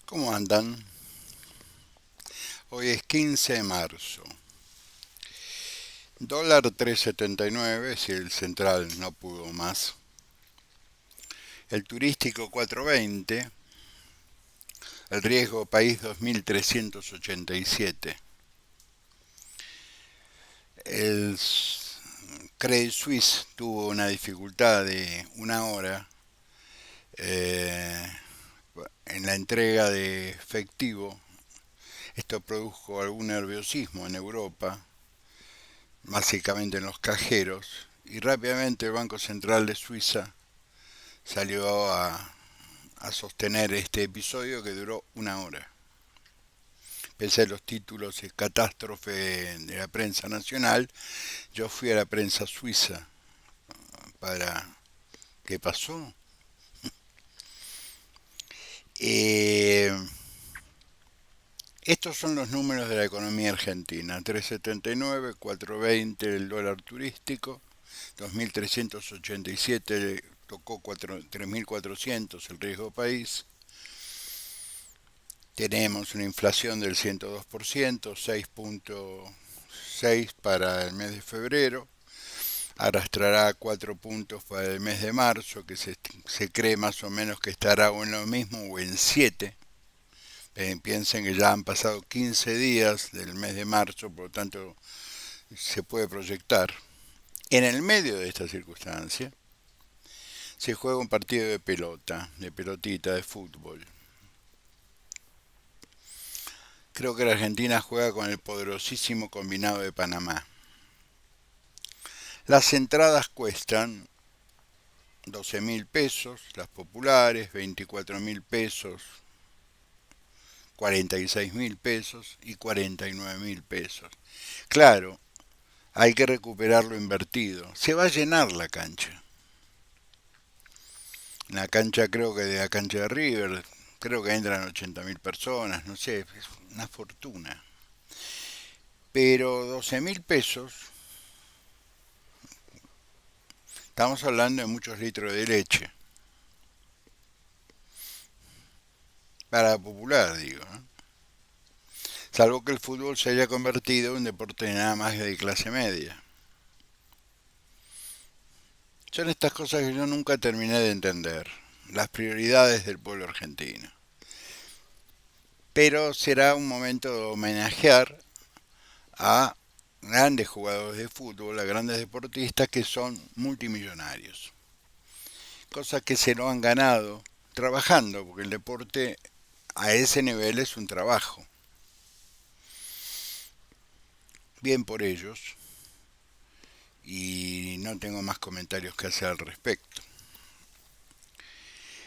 ¿Cómo andan? Hoy es 15 de marzo. Dólar 3,79 si el central no pudo más. El turístico 4,20. El riesgo país 2.387. El Credit Suisse tuvo una dificultad de una hora eh, en la entrega de efectivo. Esto produjo algún nerviosismo en Europa, básicamente en los cajeros, y rápidamente el Banco Central de Suiza salió a sostener este episodio que duró una hora. Pese a los títulos de catástrofe de la prensa nacional, yo fui a la prensa suiza para... ¿Qué pasó? Eh, Estos son los números de la economía argentina. 3,79, 4,20 el dólar turístico, 2.387 tocó 3.400 el riesgo país. Tenemos una inflación del 102%, 6,6 para el mes de febrero. Arrastrará 4 puntos para el mes de marzo, que se cree más o menos que estará o en lo mismo o en 7. Piensen que ya han pasado 15 días del mes de marzo, por lo tanto se puede proyectar. En el medio de esta circunstancia se juega un partido de pelota, de pelotita, de fútbol. Creo que la Argentina juega con el poderosísimo combinado de Panamá. Las entradas cuestan 12.000 pesos, las populares 24.000 pesos, 46.000 pesos y 49.000 pesos. Claro, hay que recuperar lo invertido. Se va a llenar la cancha. La cancha creo que de la cancha de River, creo que entran 80.000 personas, no sé, es una fortuna. Pero 12.000 pesos, estamos hablando de muchos litros de leche. Para la popular, digo, ¿no? Salvo que el fútbol se haya convertido en un deporte nada más de clase media. Son estas cosas que yo nunca terminé de entender, las prioridades del pueblo argentino. Pero será un momento de homenajear a grandes jugadores de fútbol, a grandes deportistas que son multimillonarios. Cosas que se lo han ganado trabajando, porque el deporte a ese nivel es un trabajo. Bien por ellos, y no tengo más comentarios que hacer al respecto.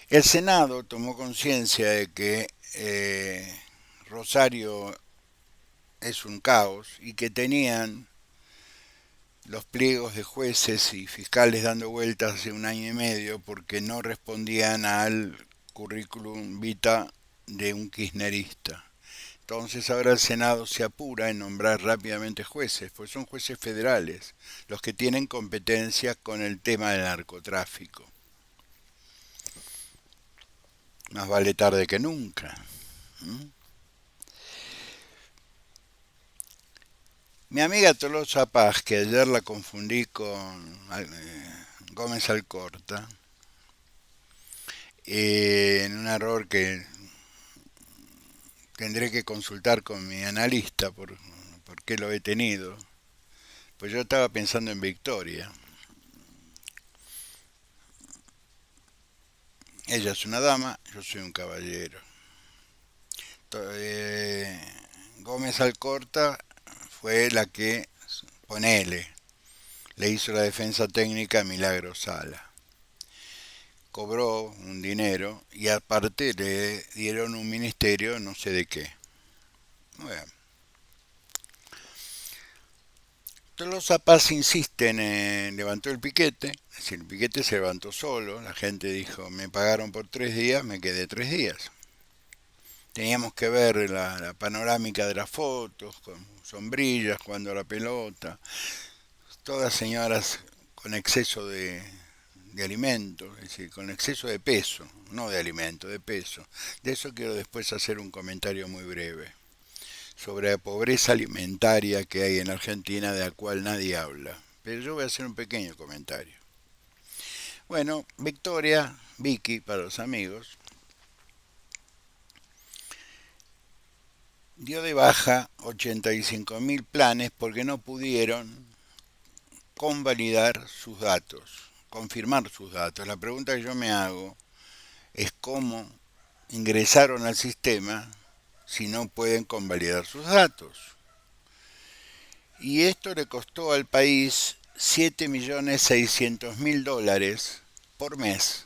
El Senado tomó conciencia de que Rosario es un caos y que tenían los pliegos de jueces y fiscales dando vueltas hace un año y medio porque no respondían al currículum vita de un kirchnerista. Entonces ahora el Senado se apura en nombrar rápidamente jueces, pues son jueces federales los que tienen competencia con el tema del narcotráfico. Más vale tarde que nunca. ¿Mm? Mi amiga Tolosa Paz, que ayer la confundí con Gómez Alcorta, en un error que tendré que consultar con mi analista por qué lo he tenido. Pues yo estaba pensando en Victoria. Ella es una dama, yo soy un caballero. Eh, Gómez Alcorta fue la que, ponele, le hizo la defensa técnica a Milagro Sala. Cobró un dinero y aparte le dieron un ministerio no sé de qué. Bueno, Tolosa Paz insisten en levantó el piquete, es decir, el piquete se levantó solo, la gente dijo, me pagaron por 3 días, me quedé 3 días. Teníamos que ver la panorámica de las fotos, con sombrillas, jugando a la pelota, todas señoras con exceso de alimentos, es decir, con exceso de peso, no de alimento, de peso. De eso quiero después hacer un comentario muy breve, sobre la pobreza alimentaria que hay en Argentina de la cual nadie habla. Pero yo voy a hacer un pequeño comentario. Bueno, Victoria, Vicky para los amigos, dio de baja 85.000 planes porque no pudieron convalidar sus datos, confirmar sus datos. La pregunta que yo me hago es cómo ingresaron al sistema si no pueden convalidar sus datos. Y esto le costó al país 7.600.000 dólares por mes,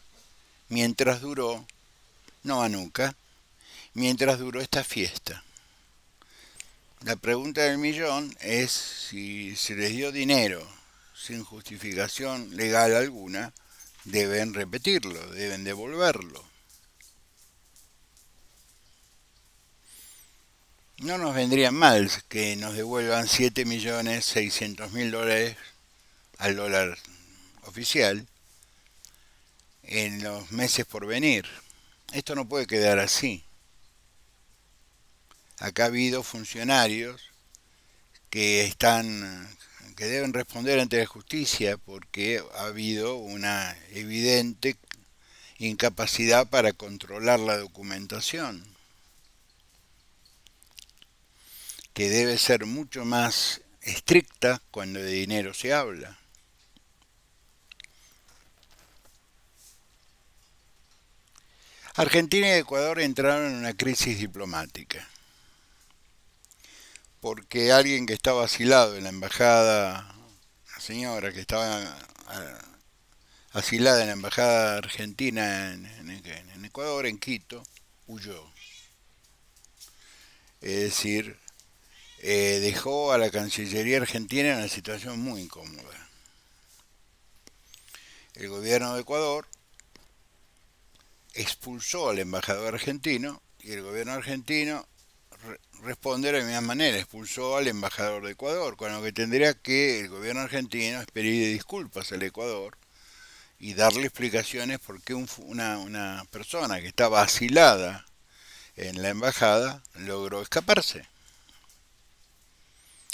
mientras duró, no a nunca, mientras duró esta fiesta. La pregunta del millón es si se les dio dinero sin justificación legal alguna, deben repetirlo, deben devolverlo. No nos vendría mal que nos devuelvan 7.600.000 dólares al dólar oficial en los meses por venir. Esto no puede quedar así. Acá ha habido funcionarios que deben responder ante la justicia porque ha habido una evidente incapacidad para controlar la documentación, que debe ser mucho más estricta cuando de dinero se habla. Argentina y Ecuador entraron en una crisis diplomática, porque alguien que estaba asilado en la embajada, la señora que estaba asilada en la embajada argentina en Ecuador, en Quito, huyó. Es decir, dejó a la Cancillería argentina en una situación muy incómoda. El gobierno de Ecuador expulsó al embajador argentino y el gobierno argentino responde de la misma manera, expulsó al embajador de Ecuador, con lo que tendría que el gobierno argentino es pedir disculpas al Ecuador y darle explicaciones por qué una persona que estaba asilada en la embajada logró escaparse.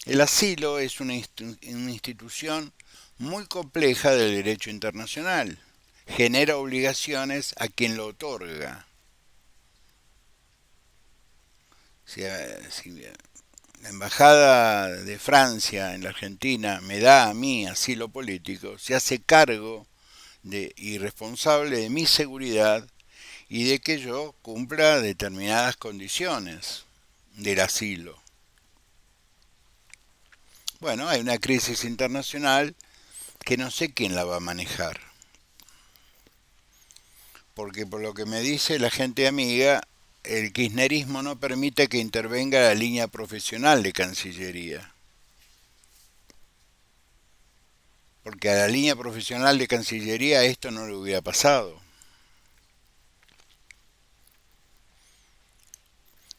El asilo es una institución muy compleja del derecho internacional. Genera obligaciones a quien lo otorga. Si la embajada de Francia en la Argentina me da a mí asilo político, se hace cargo y responsable de mi seguridad y de que yo cumpla determinadas condiciones del asilo. Bueno, hay una crisis internacional que no sé quién la va a manejar, porque por lo que me dice la gente amiga, el kirchnerismo no permite que intervenga la línea profesional de Cancillería. Porque a la línea profesional de Cancillería esto no le hubiera pasado.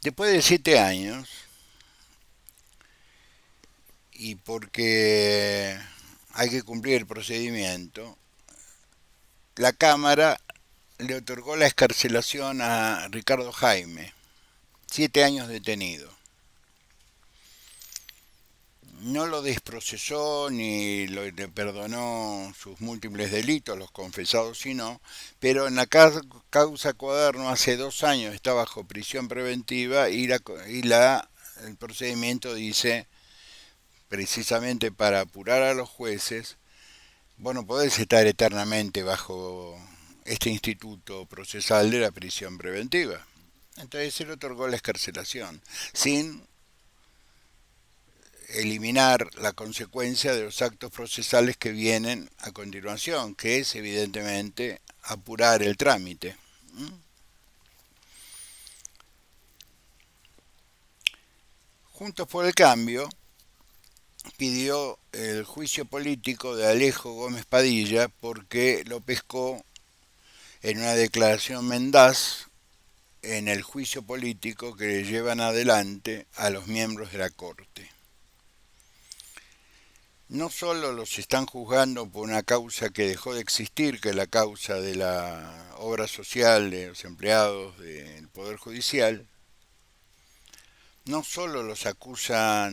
Después de 7 años, y porque hay que cumplir el procedimiento, la Cámara le otorgó la excarcelación a Ricardo Jaime, 7 años detenido. No lo desprocesó ni le perdonó sus múltiples delitos, los confesados sí no, pero en la causa Cuaderno hace 2 años está bajo prisión preventiva el procedimiento dice, precisamente para apurar a los jueces, vos no podés estar eternamente bajo este instituto procesal de la prisión preventiva. Entonces se le otorgó la excarcelación, sin eliminar la consecuencia de los actos procesales que vienen a continuación, que es evidentemente apurar el trámite. Juntos por el Cambio pidió el juicio político de Alejo Gómez Padilla porque lo pescó en una declaración mendaz en el juicio político que le llevan adelante a los miembros de la Corte. no solo los están juzgando por una causa que dejó de existir, que es la causa de la obra social de los empleados del Poder Judicial, no solo los acusan,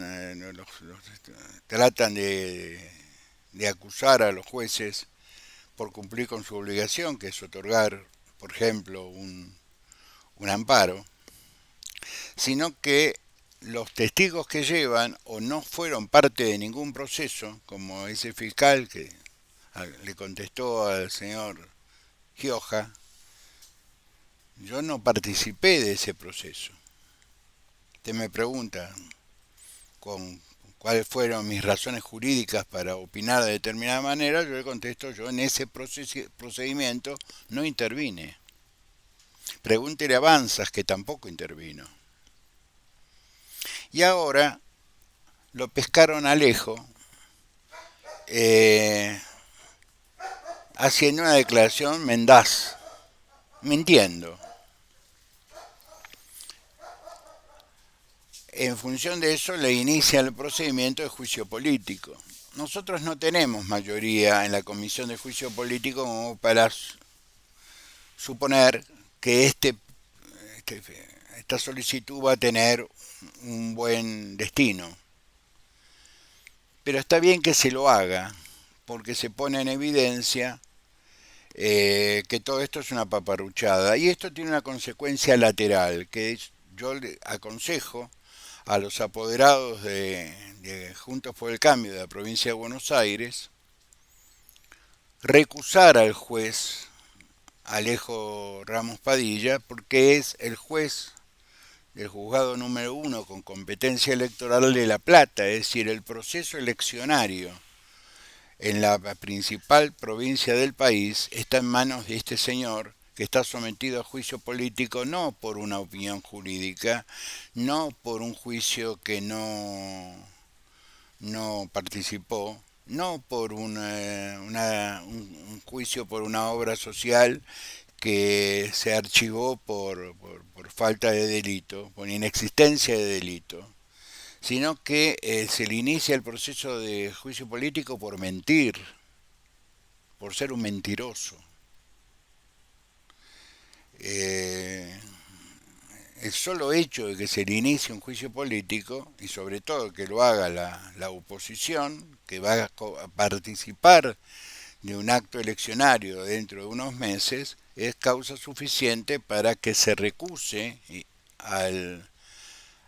tratan de acusar a los jueces por cumplir con su obligación, que es otorgar, por ejemplo, un amparo, sino que los testigos que llevan o no fueron parte de ningún proceso, como ese fiscal que le contestó al señor Gioja, yo no participé de ese proceso. Usted me pregunta con cuáles fueron mis razones jurídicas para opinar de determinada manera, yo le contesto, yo en ese procedimiento no intervine. Pregúntele a Banzas, que tampoco intervino. Y ahora lo pescaron a Alejo eh, haciendo una declaración mendaz, mintiendo. En función de eso le inicia el procedimiento de juicio político. Nosotros no tenemos mayoría en la comisión de juicio político como para suponer que esta solicitud va a tener un buen destino. Pero está bien que se lo haga, porque se pone en evidencia que todo esto es una paparruchada. Y esto tiene una consecuencia lateral, que yo le aconsejo a los apoderados de Juntos por el Cambio de la provincia de Buenos Aires recusar al juez Alejo Ramos Padilla, porque es el juez del juzgado número 1 con competencia electoral de La Plata, es decir, el proceso eleccionario en la principal provincia del país está en manos de este señor que está sometido a juicio político no por una opinión jurídica, no por un juicio que no participó, no por un juicio por una obra social que se archivó por falta de delito, por inexistencia de delito, sino que se le inicia el proceso de juicio político por mentir, por ser un mentiroso. Eh, el solo hecho de que se le inicie un juicio político, y sobre todo que lo haga la oposición, que va a participar de un acto eleccionario dentro de unos meses, es causa suficiente para que se recuse al,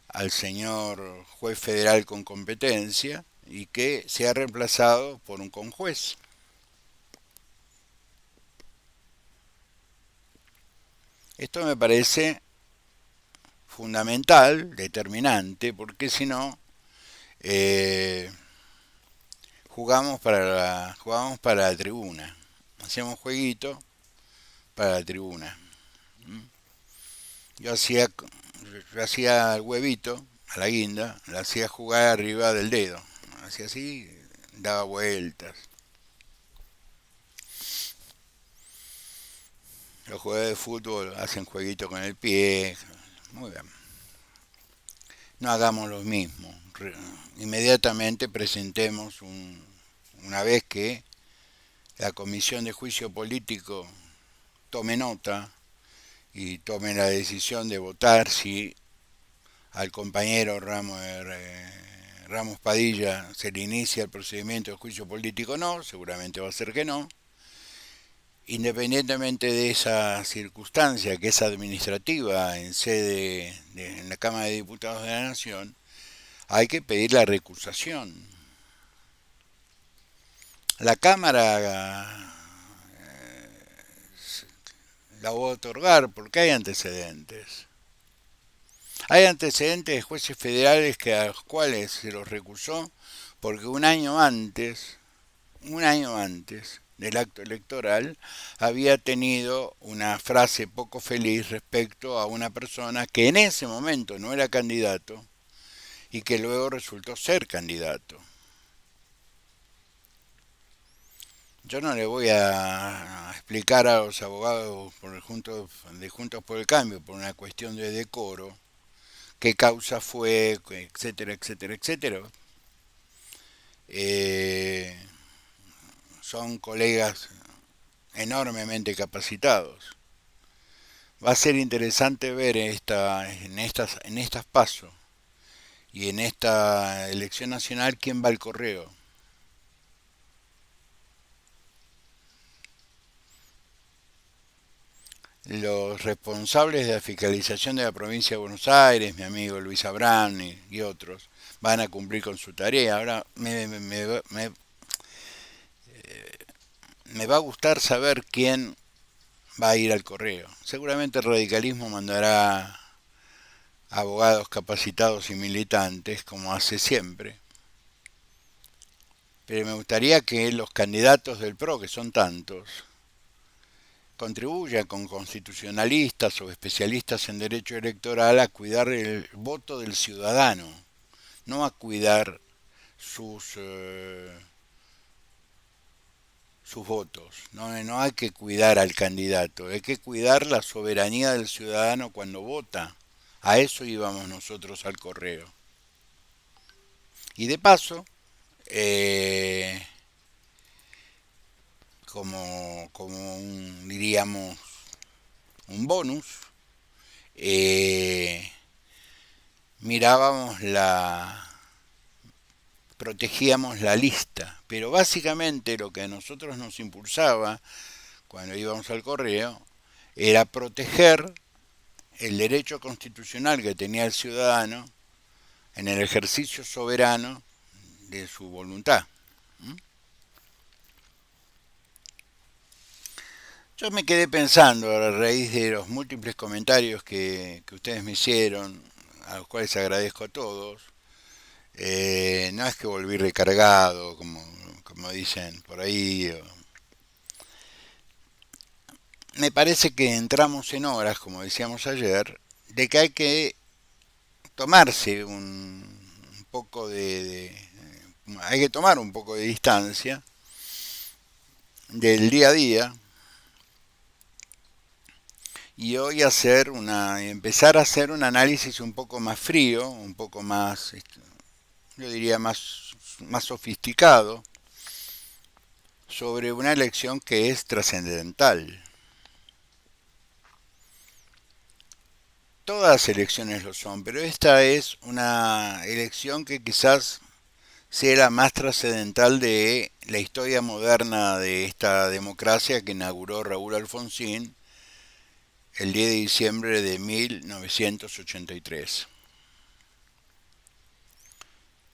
al señor juez federal con competencia y que sea reemplazado por un conjuez. Esto me parece fundamental, determinante, porque si no, eh, jugamos para la tribuna. Hacemos jueguito para la tribuna. Yo hacía, yo hacía el huevito a la guinda, la hacía jugar arriba del dedo. Hacía así, daba vueltas. Los jugadores de fútbol hacen jueguito con el pie. Muy bien. No hagamos lo mismo. Inmediatamente presentemos una vez que la Comisión de Juicio Político tome nota y tome la decisión de votar si al compañero Ramos Padilla se le inicia el procedimiento de juicio político o no, seguramente va a ser que no. Independientemente de esa circunstancia que es administrativa en en la Cámara de Diputados de la Nación, hay que pedir la recusación. La Cámara la va a otorgar porque hay antecedentes. Hay antecedentes de jueces federales a los cuales se los recusó porque un año antes del acto electoral, había tenido una frase poco feliz respecto a una persona que en ese momento no era candidato y que luego resultó ser candidato. Yo no le voy a explicar a los abogados de Juntos por el Cambio por una cuestión de decoro qué causa fue, etcétera, etcétera, etcétera. eh, son colegas enormemente capacitados. Va a ser interesante ver en estas pasos y en esta elección nacional quién va al correo. Los responsables de la fiscalización de la provincia de Buenos Aires, mi amigo Luis Abrán y otros, van a cumplir con su tarea. Ahora me va a gustar saber quién va a ir al correo. Seguramente el radicalismo mandará abogados capacitados y militantes, como hace siempre. Pero me gustaría que los candidatos del PRO, que son tantos, contribuyan con constitucionalistas o especialistas en derecho electoral a cuidar el voto del ciudadano, no a cuidar sus votos. No hay que cuidar al candidato, hay que cuidar la soberanía del ciudadano cuando vota. A eso íbamos nosotros al correo. Y de paso, eh, diríamos, un bonus, eh, mirábamos protegíamos la lista, pero básicamente lo que a nosotros nos impulsaba cuando íbamos al correo era proteger el derecho constitucional que tenía el ciudadano en el ejercicio soberano de su voluntad. Yo me quedé pensando a raíz de los múltiples comentarios que ustedes me hicieron, a los cuales agradezco a todos. No es que volví recargado, como dicen por ahí. Me parece que entramos en horas, como decíamos ayer, de que hay que tomarse un poco hay que tomar un poco de distancia del día a día y hoy empezar a hacer un análisis un poco más frío, un poco más, yo diría más sofisticado sobre una elección que es trascendental. Todas las elecciones lo son, pero esta es una elección que quizás sea la más trascendental de la historia moderna de esta democracia que inauguró Raúl Alfonsín el 10 de diciembre de 1983.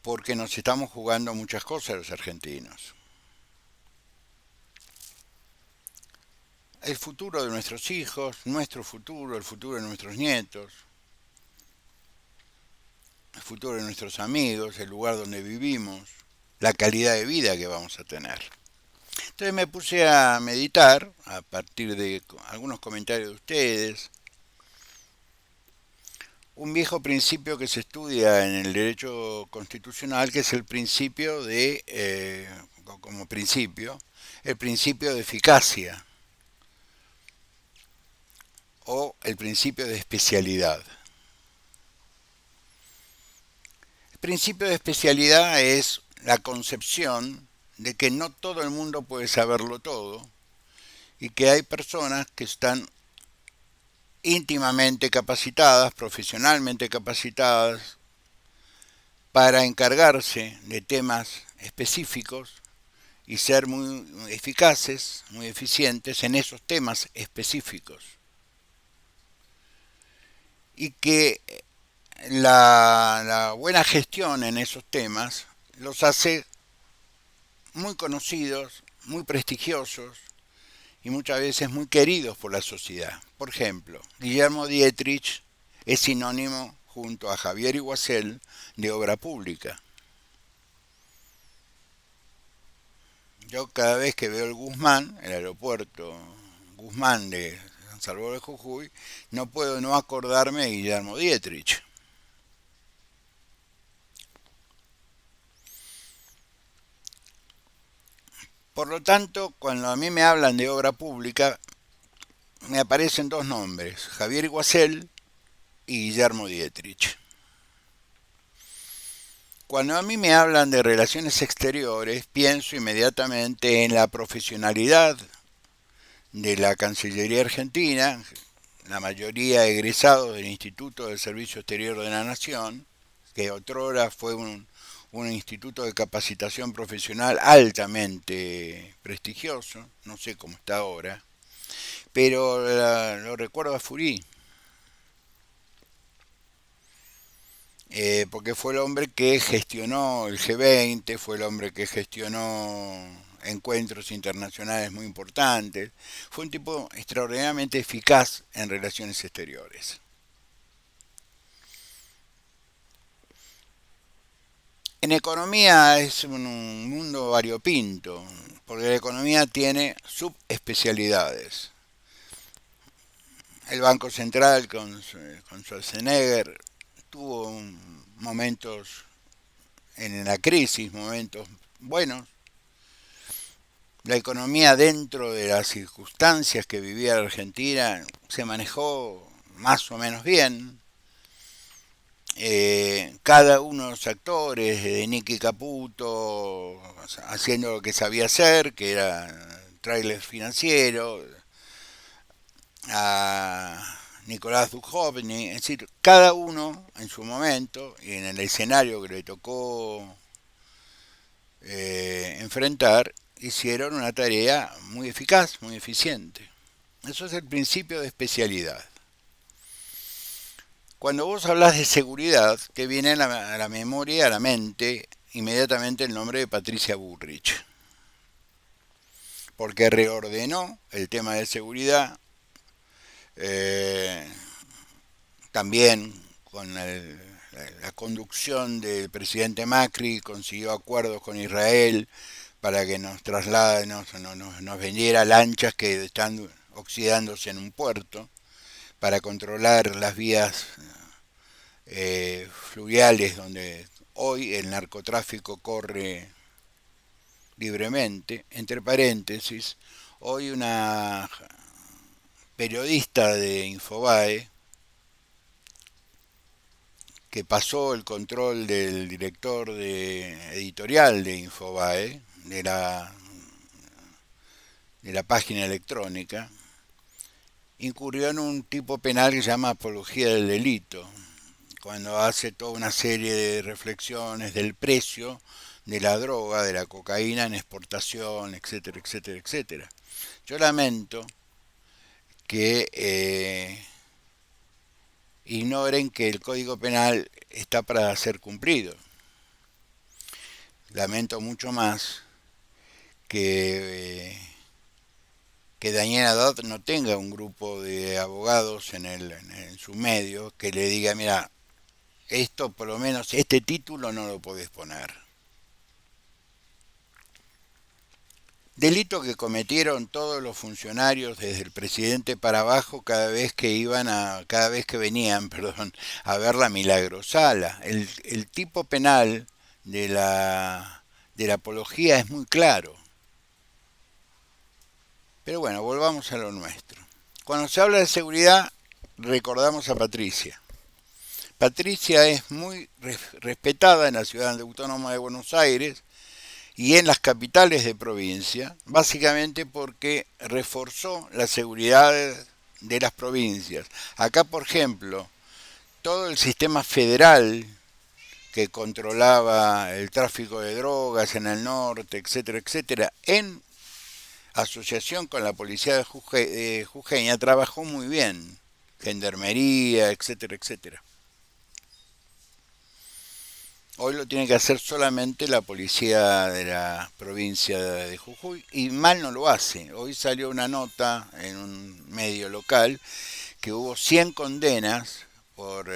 Porque nos estamos jugando muchas cosas los argentinos. El futuro de nuestros hijos, nuestro futuro, el futuro de nuestros nietos, el futuro de nuestros amigos, el lugar donde vivimos, la calidad de vida que vamos a tener. Entonces me puse a meditar a partir de algunos comentarios de ustedes, un viejo principio que se estudia en el derecho constitucional, que es el principio como principio, el principio de eficacia o el principio de especialidad. El principio de especialidad es la concepción de que no todo el mundo puede saberlo todo y que hay personas que están íntimamente capacitadas, profesionalmente capacitadas, para encargarse de temas específicos y ser muy eficaces, muy eficientes en esos temas específicos. Y que la buena gestión en esos temas los hace muy conocidos, muy prestigiosos y muchas veces muy queridos por la sociedad. Por ejemplo, Guillermo Dietrich es sinónimo junto a Javier Iguazel de obra pública. Yo cada vez que veo el aeropuerto Guzmán de San Salvador de Jujuy, no puedo no acordarme de Guillermo Dietrich. Por lo tanto, cuando a mí me hablan de obra pública, me aparecen dos nombres, Javier Iguazel y Guillermo Dietrich. Cuando a mí me hablan de relaciones exteriores, pienso inmediatamente en la profesionalidad de la Cancillería Argentina, la mayoría egresados del Instituto del Servicio Exterior de la Nación, que otrora fue un instituto de capacitación profesional altamente prestigioso, no sé cómo está ahora, pero lo recuerdo a Furí, porque fue el hombre que gestionó el G20, fue el hombre que gestionó encuentros internacionales muy importantes, fue un tipo extraordinariamente eficaz en relaciones exteriores. En economía es un mundo variopinto, porque la economía tiene subespecialidades. El Banco Central con Schwarzenegger tuvo momentos en la crisis, momentos buenos. La economía dentro de las circunstancias que vivía la Argentina se manejó más o menos bien. Cada uno de los actores, de Nicky Caputo haciendo lo que sabía hacer, que era trailer financiero, a Nicolás Dujovny, es decir, cada uno en su momento y en el escenario que le tocó enfrentar, hicieron una tarea muy eficaz, muy eficiente. Eso es el principio de especialidad. Cuando vos hablas de seguridad, te viene a la memoria, a la mente, inmediatamente el nombre de Patricia Bullrich, porque reordenó el tema de seguridad, eh, también con la conducción del presidente Macri, consiguió acuerdos con Israel para que nos traslade, nos vendiera lanchas que están oxidándose en un puerto, para controlar las vías fluviales donde hoy el narcotráfico corre libremente. Entre paréntesis, hoy una periodista de Infobae que pasó el control del director editorial de Infobae, de la página electrónica, incurrió en un tipo penal que se llama apología del delito, cuando hace toda una serie de reflexiones del precio de la droga, de la cocaína en exportación, etcétera, etcétera, etcétera. Yo lamento que ignoren que el Código Penal está para ser cumplido. Lamento mucho más que Daniel Haddad no tenga un grupo de abogados en su medio que le diga, mira, esto por lo menos, este título no lo podés poner. Delito que cometieron todos los funcionarios desde el presidente para abajo cada vez que venían, perdón, a ver la Milagrosala. El tipo penal de la apología es muy claro. Pero bueno, volvamos a lo nuestro. Cuando se habla de seguridad, recordamos a Patricia. Patricia es muy respetada en la ciudad autónoma de Buenos Aires y en las capitales de provincia, básicamente porque reforzó la seguridad de las provincias. Acá, por ejemplo, todo el sistema federal que controlaba el tráfico de drogas en el norte, etcétera, etcétera, en asociación con la policía de Jujeña, trabajó muy bien. Gendarmería, etcétera, etcétera. Hoy lo tiene que hacer solamente la policía de la provincia de Jujuy y mal no lo hace. Hoy salió una nota en un medio local que hubo 100 condenas por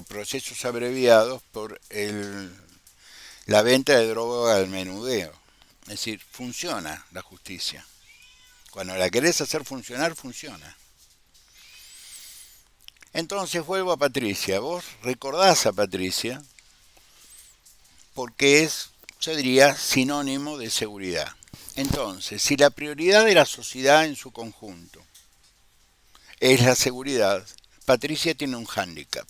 procesos abreviados por la venta de droga al menudeo. Es decir, funciona la justicia. Cuando la querés hacer funcionar, funciona. Entonces vuelvo a Patricia. Vos recordás a Patricia porque es, yo diría, sinónimo de seguridad. Entonces, si la prioridad de la sociedad en su conjunto es la seguridad, Patricia tiene un hándicap.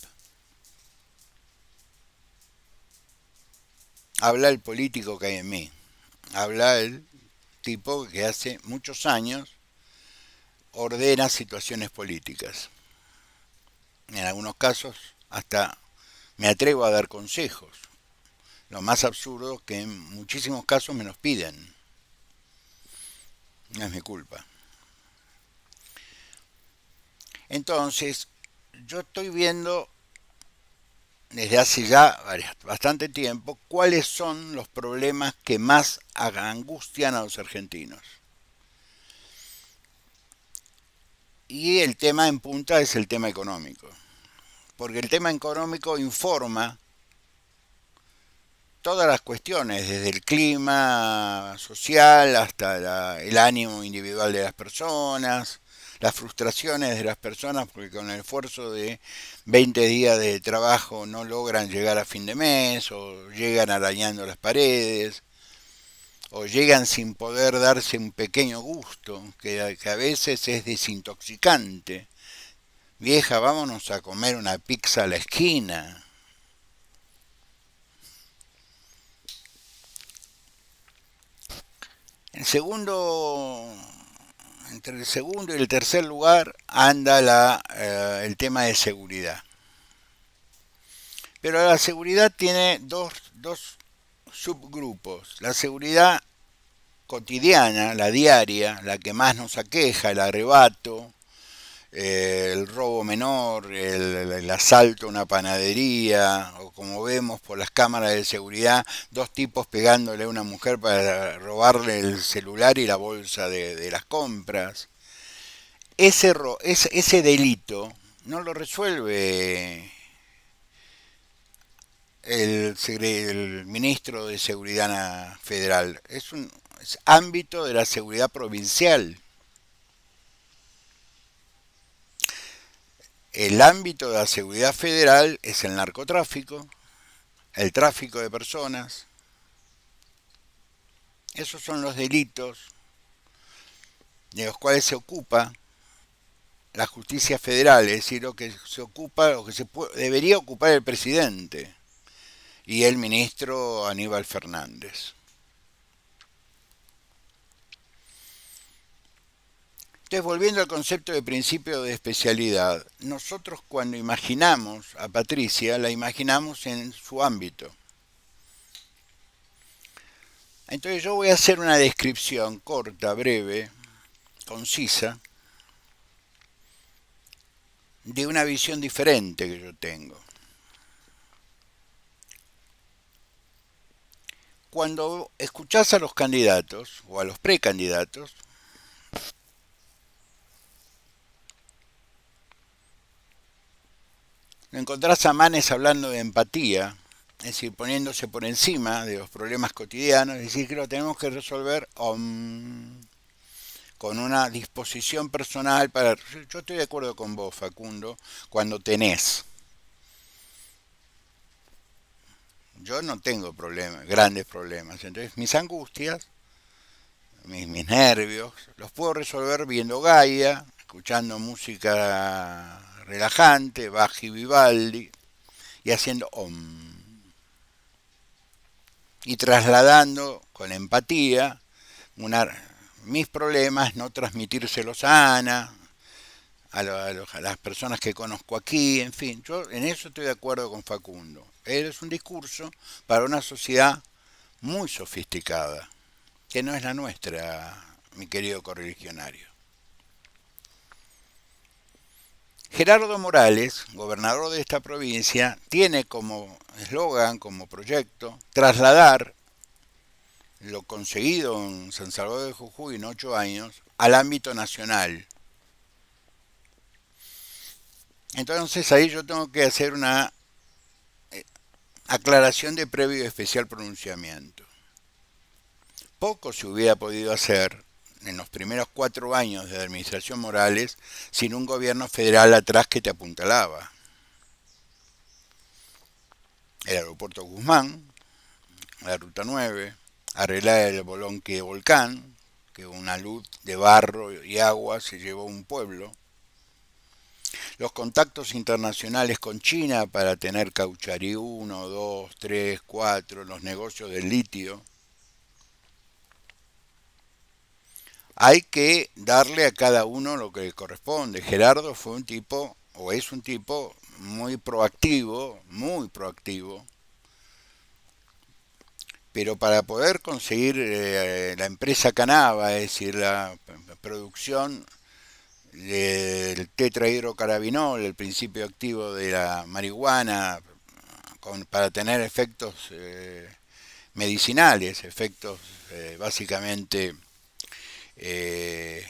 habla el político que hay en mí, habla el tipo que hace muchos años ordena situaciones políticas. En algunos casos hasta me atrevo a dar consejos. Lo más absurdo que en muchísimos casos me los piden. No es mi culpa. Entonces, yo estoy viendo desde hace ya bastante tiempo cuáles son los problemas que más angustian a los argentinos. Y el tema en punta es el tema económico. Porque el tema económico informa todas las cuestiones, desde el clima social hasta el ánimo individual de las personas, las frustraciones de las personas porque con el esfuerzo de 20 días de trabajo no logran llegar a fin de mes o llegan arañando las paredes o llegan sin poder darse un pequeño gusto que a veces es desintoxicante. Vieja, vámonos a comer una pizza a la esquina. En segundo, entre el segundo y el tercer lugar anda el tema de seguridad. Pero la seguridad tiene dos subgrupos. La seguridad cotidiana, la diaria, la que más nos aqueja, el arrebato, el robo menor, el asalto a una panadería, o como vemos por las cámaras de seguridad, dos tipos pegándole a una mujer para robarle el celular y la bolsa de las compras. Ese delito no lo resuelve el ministro de Seguridad Federal, es ámbito de la seguridad provincial. El ámbito de la seguridad federal es el narcotráfico, el tráfico de personas. Esos son los delitos de los cuales se ocupa la justicia federal, es decir, lo que se ocupa, lo que debería ocupar el presidente y el ministro Aníbal Fernández. Entonces, volviendo al concepto de principio de especialidad, nosotros cuando imaginamos a Patricia, la imaginamos en su ámbito. Entonces yo voy a hacer una descripción corta, breve, concisa, de una visión diferente que yo tengo. Cuando escuchás a los candidatos o a los precandidatos, lo encontrás a Manes hablando de empatía, es decir, poniéndose por encima de los problemas cotidianos, es decir, que lo tenemos que resolver con una disposición personal para... Yo estoy de acuerdo con vos, Facundo, cuando tenés. Yo no tengo problemas, grandes problemas. Entonces, mis angustias, mis nervios, los puedo resolver viendo Gaia, escuchando música relajante, Bach y Vivaldi, y haciendo y trasladando con empatía una, mis problemas, no transmitírselos a Ana, a las personas que conozco aquí, en fin, yo en eso estoy de acuerdo con Facundo. Es un discurso para una sociedad muy sofisticada, que no es la nuestra, mi querido correligionario. Gerardo Morales, gobernador de esta provincia, tiene como eslogan, como proyecto, trasladar lo conseguido en San Salvador de Jujuy en 8 años al ámbito nacional. Entonces ahí yo tengo que hacer una aclaración de previo y especial pronunciamiento. Poco se hubiera podido hacer en los primeros 4 años de administración Morales sin un gobierno federal atrás que te apuntalaba. El aeropuerto Guzmán, la ruta 9, arreglar el Bolonque Volcán, que una luz de barro y agua se llevó a un pueblo, Los contactos internacionales con China para tener Cauchari uno, 2, 3, 4, los negocios del litio. Hay que darle a cada uno lo que le corresponde. Gerardo fue un tipo, o es un tipo, muy proactivo, pero para poder conseguir la empresa Canava, es decir, la producción del tetrahidrocannabinol, el principio activo de la marihuana, para tener efectos medicinales, efectos básicamente eh,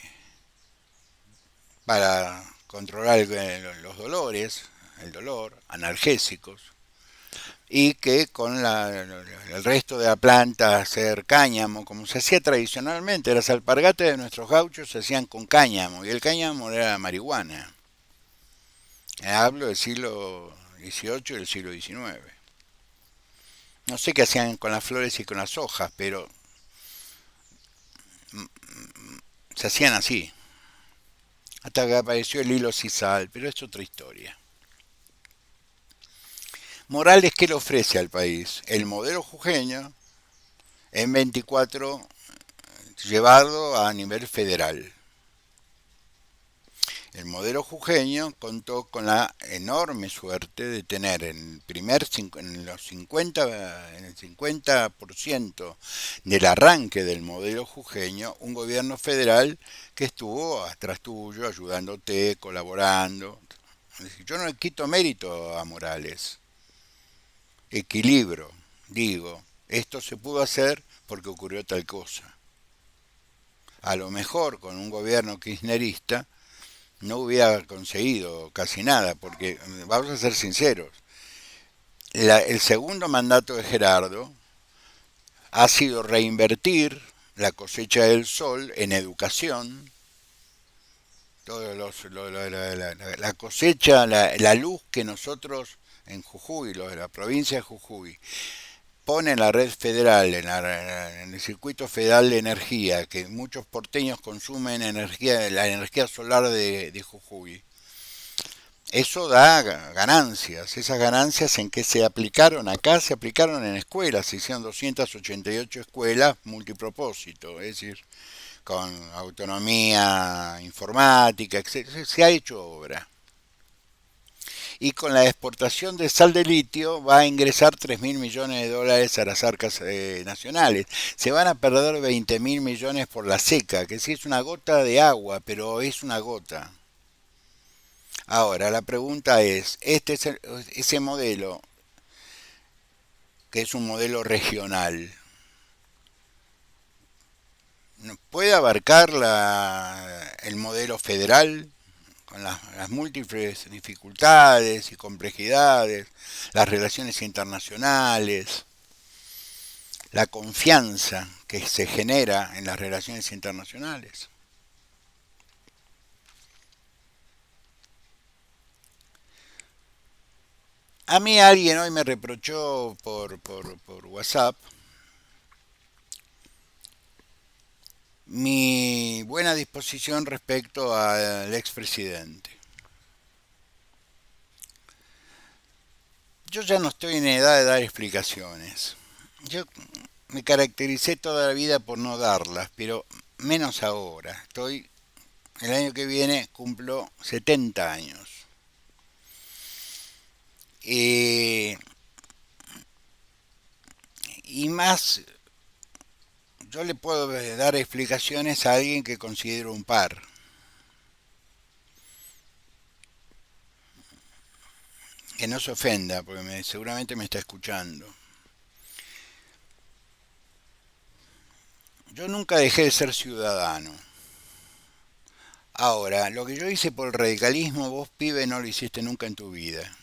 para controlar los dolores, el dolor, analgésicos, y que con el resto de la planta hacer cáñamo, como se hacía tradicionalmente. Las alpargatas de nuestros gauchos se hacían con cáñamo, y el cáñamo era la marihuana. Hablo del siglo XVIII y del siglo XIX. No sé qué hacían con las flores y con las hojas, pero se hacían así. Hasta que apareció el hilo sisal, pero es otra historia. Morales, ¿qué le ofrece al país? El modelo jujeño en 24 llevado a nivel federal. El modelo jujeño contó con la enorme suerte de tener en el 50% del arranque del modelo jujeño un gobierno federal que estuvo atrás tuyo, ayudándote, colaborando. Yo no le quito mérito a Morales, equilibrio, digo, esto se pudo hacer porque ocurrió tal cosa. A lo mejor con un gobierno kirchnerista no hubiera conseguido casi nada, porque vamos a ser sinceros, el segundo mandato de Gerardo ha sido reinvertir la cosecha del sol en educación, todos la cosecha, la luz que nosotros en Jujuy, los de la provincia de Jujuy, ponen la red federal, en el circuito federal de energía, que muchos porteños consumen energía, la energía solar de Jujuy. Eso da ganancias. Esas ganancias en que se aplicaron acá, se aplicaron en escuelas. Se hicieron 288 escuelas multipropósito, es decir, con autonomía informática, etc. Se ha hecho obra. Y con la exportación de sal de litio va a ingresar 3.000 millones de dólares a las arcas nacionales. Se van a perder 20.000 millones por la seca, que sí es una gota de agua, pero es una gota. Ahora, la pregunta es, ese modelo, que es un modelo regional, ¿puede abarcar el modelo federal con las múltiples dificultades y complejidades, las relaciones internacionales, la confianza que se genera en las relaciones internacionales? A mí alguien hoy me reprochó por WhatsApp mi buena disposición respecto al expresidente. Yo ya no estoy en edad de dar explicaciones. Yo me caractericé toda la vida por no darlas, pero menos ahora. El año que viene cumplo 70 años. Eh, y más, yo le puedo dar explicaciones a alguien que considero un par. Que no se ofenda, porque seguramente me está escuchando. Yo nunca dejé de ser ciudadano. Ahora, lo que yo hice por el radicalismo, vos pibe no lo hiciste nunca en tu vida.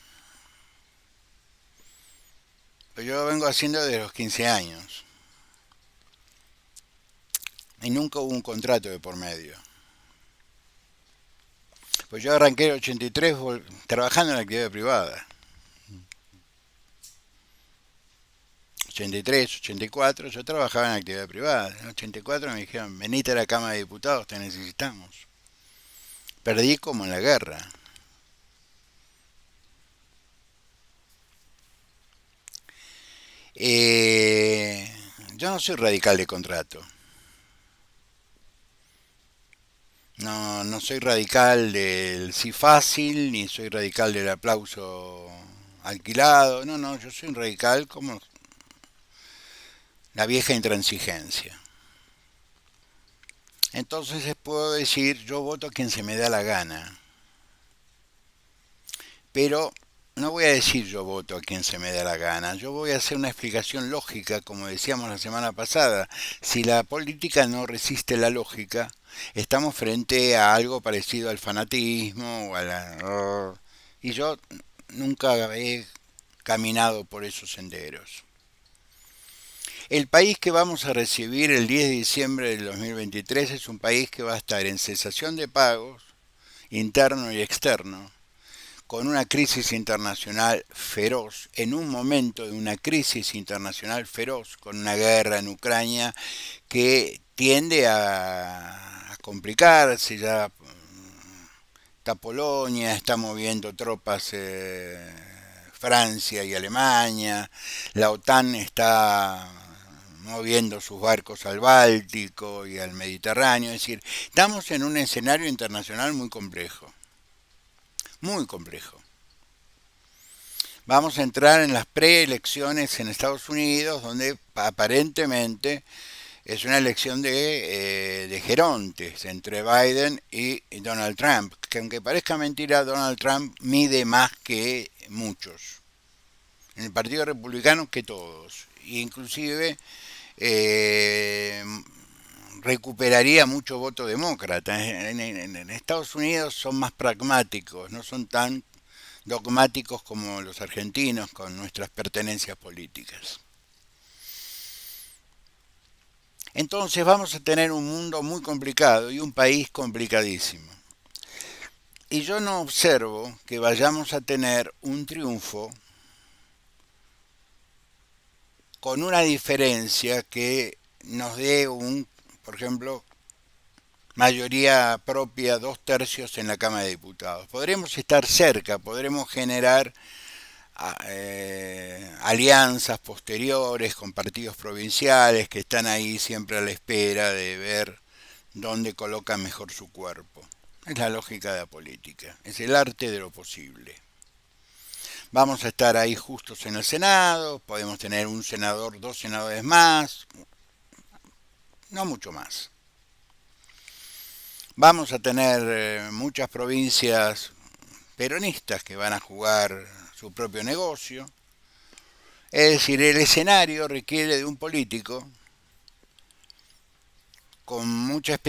Pero yo lo vengo haciendo desde los 15 años. Y nunca hubo un contrato de por medio. Pues yo arranqué en el 83 trabajando en la actividad privada. 83, 84, yo trabajaba en la actividad privada. En 84 me dijeron, venite a la Cámara de Diputados, te necesitamos. Perdí como en la guerra. Eh, yo no soy radical de contrato. No, no soy radical del sí fácil, ni soy radical del aplauso alquilado. No, no, yo soy un radical como la vieja intransigencia. Entonces puedo decir, yo voto a quien se me da la gana, pero no voy a decir yo voto a quien se me da la gana, yo voy a hacer una explicación lógica, como decíamos la semana pasada. Si la política no resiste la lógica, estamos frente a algo parecido al fanatismo o a la... Y yo nunca he caminado por esos senderos. El país que vamos a recibir el 10 de diciembre del 2023 es un país que va a estar en cesación de pagos, interno y externo, con una crisis internacional feroz, en un momento de una crisis internacional feroz, con una guerra en Ucrania que tiende a complicarse. Ya está Polonia, está moviendo tropas Francia y Alemania, la OTAN está moviendo sus barcos al Báltico y al Mediterráneo. Es decir, estamos en un escenario internacional muy complejo, muy complejo. Vamos a entrar en las preelecciones en Estados Unidos, donde aparentemente es una elección de gerontes entre Biden y Donald Trump, que aunque parezca mentira, Donald Trump mide más que muchos. En el Partido Republicano que todos. Inclusive eh, recuperaría mucho voto demócrata. En Estados Unidos son más pragmáticos, no son tan dogmáticos como los argentinos con nuestras pertenencias políticas. Entonces vamos a tener un mundo muy complicado y un país complicadísimo. Y yo no observo que vayamos a tener un triunfo con una diferencia que nos dé por ejemplo, mayoría propia, 2/3 en la Cámara de Diputados. Podremos estar cerca, podremos generar alianzas posteriores con partidos provinciales que están ahí siempre a la espera de ver dónde colocan mejor su cuerpo. Es la lógica de la política, es el arte de lo posible. Vamos a estar ahí justos en el Senado, podemos tener un senador, dos senadores más, no mucho más. Vamos a tener muchas provincias peronistas que van a jugar su propio negocio. Es decir, el escenario requiere de un político con mucha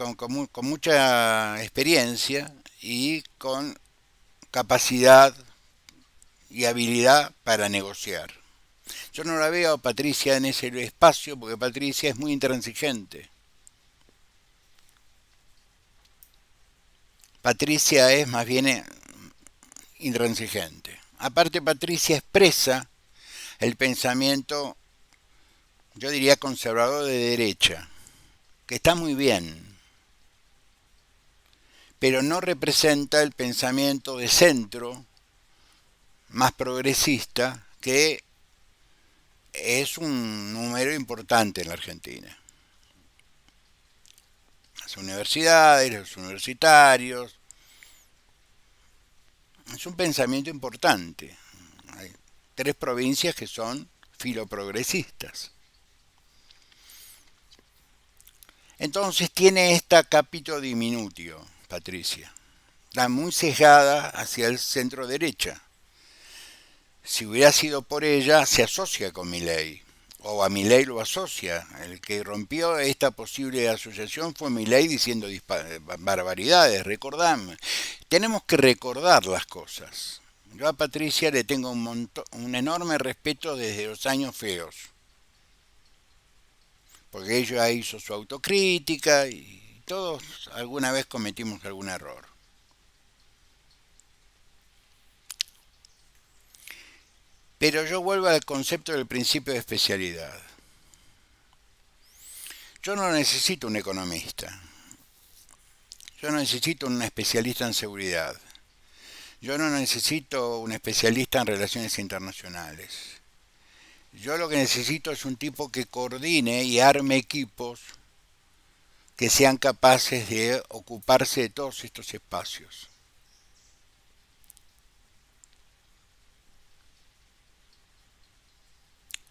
con mucha experiencia y con capacidad y habilidad para negociar. Yo no la veo a Patricia en ese espacio porque Patricia es muy intransigente. Patricia es más bien intransigente. Aparte, Patricia expresa el pensamiento, yo diría conservador de derecha, que está muy bien, pero no representa el pensamiento de centro más progresista, que es un número importante en la Argentina. Las universidades, los universitarios, es un pensamiento importante. Hay tres provincias que son filoprogresistas. Entonces tiene esta capito diminutio, Patricia. Está muy sesgada hacia el centro derecha. Si hubiera sido por ella, se asocia con Milei. O a Milei lo asocia. El que rompió esta posible asociación fue Milei diciendo barbaridades. Recordame. Tenemos que recordar las cosas. Yo a Patricia le tengo un enorme respeto desde los años feos. Porque ella hizo su autocrítica y todos alguna vez cometimos algún error. Pero yo vuelvo al concepto del principio de especialidad. Yo no necesito un economista, yo no necesito un especialista en seguridad, yo no necesito un especialista en relaciones internacionales. Yo lo que necesito es un tipo que coordine y arme equipos que sean capaces de ocuparse de todos estos espacios.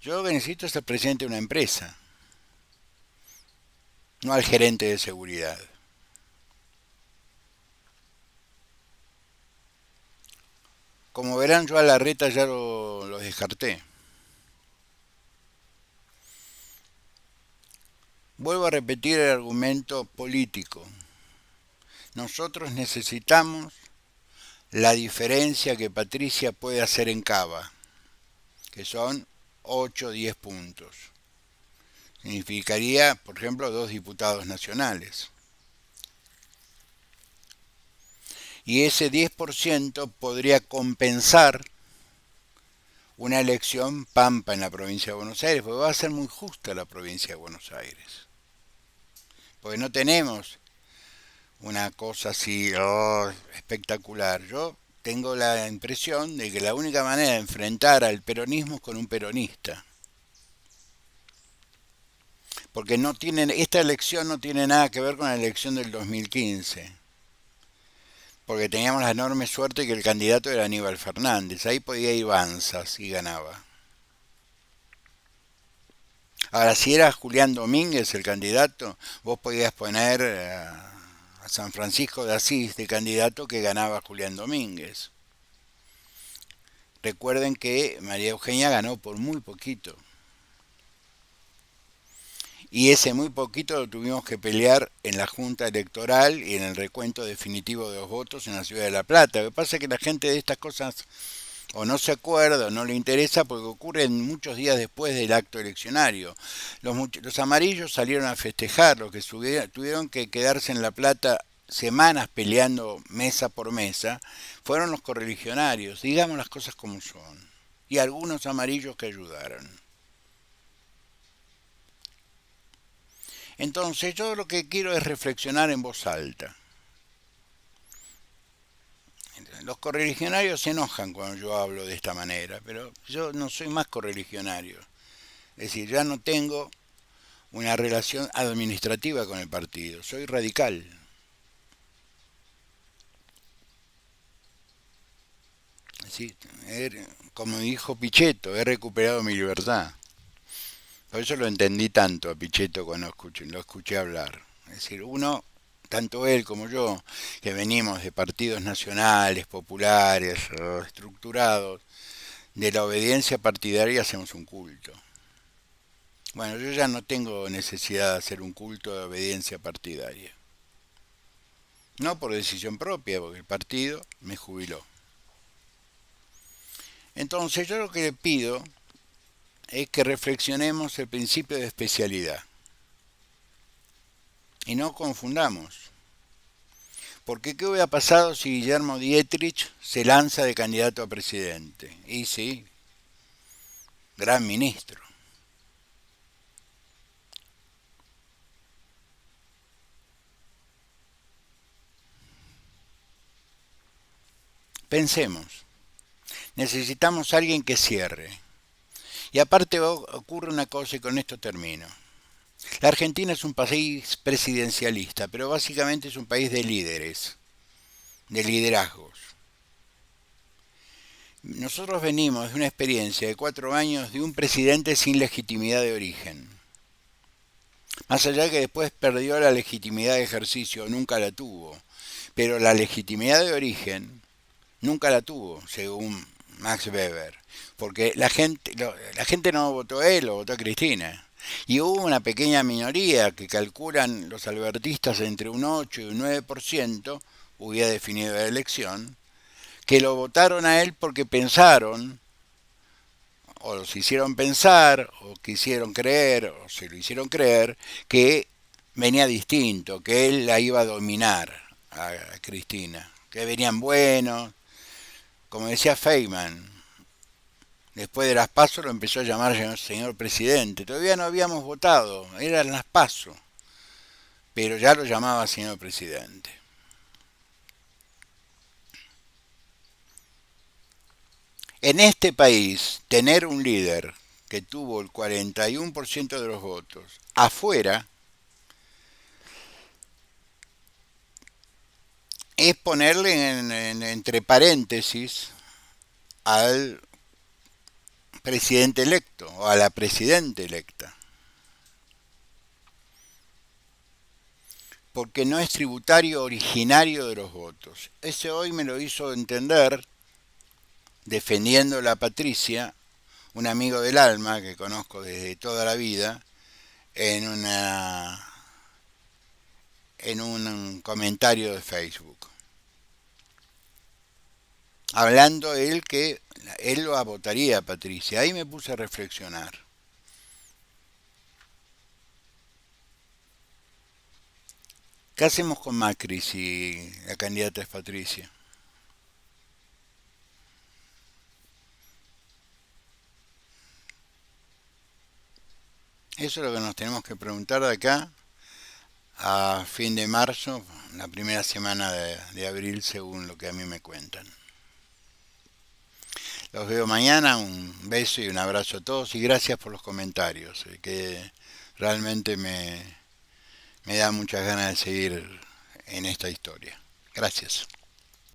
Yo lo que necesito es el presidente de una empresa, no al gerente de seguridad. Como verán, yo a Larreta ya lo descarté. Vuelvo a repetir el argumento político. Nosotros necesitamos la diferencia que Patricia puede hacer en Cava, que son 8 o 10 puntos. Significaría, por ejemplo, 2 diputados nacionales. Y ese 10% podría compensar una elección pampa en la provincia de Buenos Aires, porque va a ser muy justa la provincia de Buenos Aires. Porque no tenemos una cosa así espectacular. Yo tengo la impresión de que la única manera de enfrentar al peronismo es con un peronista. Porque no tienen, esta elección no tiene nada que ver con la elección del 2015. Porque teníamos la enorme suerte que el candidato era Aníbal Fernández. Ahí podía ir Banzas y ganaba. Ahora, si era Julián Domínguez el candidato, vos podías poner a San Francisco de Asís de candidato que ganaba Julián Domínguez. Recuerden que María Eugenia ganó por muy poquito. Y ese muy poquito lo tuvimos que pelear en la Junta Electoral y en el recuento definitivo de los votos en la Ciudad de La Plata. Lo que pasa es que la gente de estas cosas o no se acuerda o no le interesa porque ocurren muchos días después del acto eleccionario. Los amarillos salieron a festejar, los que tuvieron que quedarse en La Plata semanas peleando mesa por mesa, fueron los correligionarios, digamos las cosas como son, y algunos amarillos que ayudaron. Entonces yo lo que quiero es reflexionar en voz alta. Los correligionarios se enojan cuando yo hablo de esta manera, pero yo no soy más correligionario. Es decir, ya no tengo una relación administrativa con el partido, soy radical. Es decir, como dijo Pichetto, he recuperado mi libertad. Por eso lo entendí tanto a Pichetto cuando lo escuché hablar. Es decir, uno, tanto él como yo, que venimos de partidos nacionales, populares, estructurados, de la obediencia partidaria hacemos un culto. Bueno, yo ya no tengo necesidad de hacer un culto de obediencia partidaria. No por decisión propia, porque el partido me jubiló. Entonces yo lo que le pido es que reflexionemos el principio de especialidad. Y no confundamos. Porque ¿qué hubiera pasado si Guillermo Dietrich se lanza de candidato a presidente? Y sí, gran ministro. Pensemos, necesitamos a alguien que cierre. Y aparte ocurre una cosa y con esto termino. La Argentina es un país presidencialista, pero básicamente es un país de líderes, de liderazgos. Nosotros venimos de una experiencia de 4 años de un presidente sin legitimidad de origen. Más allá de que después perdió la legitimidad de ejercicio, nunca la tuvo. Pero la legitimidad de origen nunca la tuvo, según Max Weber. Porque la gente no votó a él, lo votó a Cristina. Y hubo una pequeña minoría que calculan los albertistas entre un 8 y un 9%, hubiera definido la elección, que lo votaron a él porque pensaron, o los hicieron pensar, o quisieron creer, o se lo hicieron creer, que venía distinto, que él la iba a dominar a Cristina, que venían buenos, como decía Feynman, después de las PASO lo empezó a llamar señor presidente, todavía no habíamos votado, eran las PASO, pero ya lo llamaba señor presidente. En este país, tener un líder que tuvo el 41% de los votos afuera, es ponerle entre paréntesis al presidente electo o a la presidenta electa, porque no es tributario originario de los votos. Ese hoy me lo hizo entender, defendiendo a la Patricia, un amigo del alma que conozco desde toda la vida, en en un comentario de Facebook, hablando él que él lo votaría a Patricia. Ahí me puse a reflexionar. ¿Qué hacemos con Macri si la candidata es Patricia? Eso es lo que nos tenemos que preguntar de acá a fin de marzo, la primera semana de abril, según lo que a mí me cuentan. Los veo mañana, un beso y un abrazo a todos y gracias por los comentarios, que realmente me da muchas ganas de seguir en esta historia. Gracias.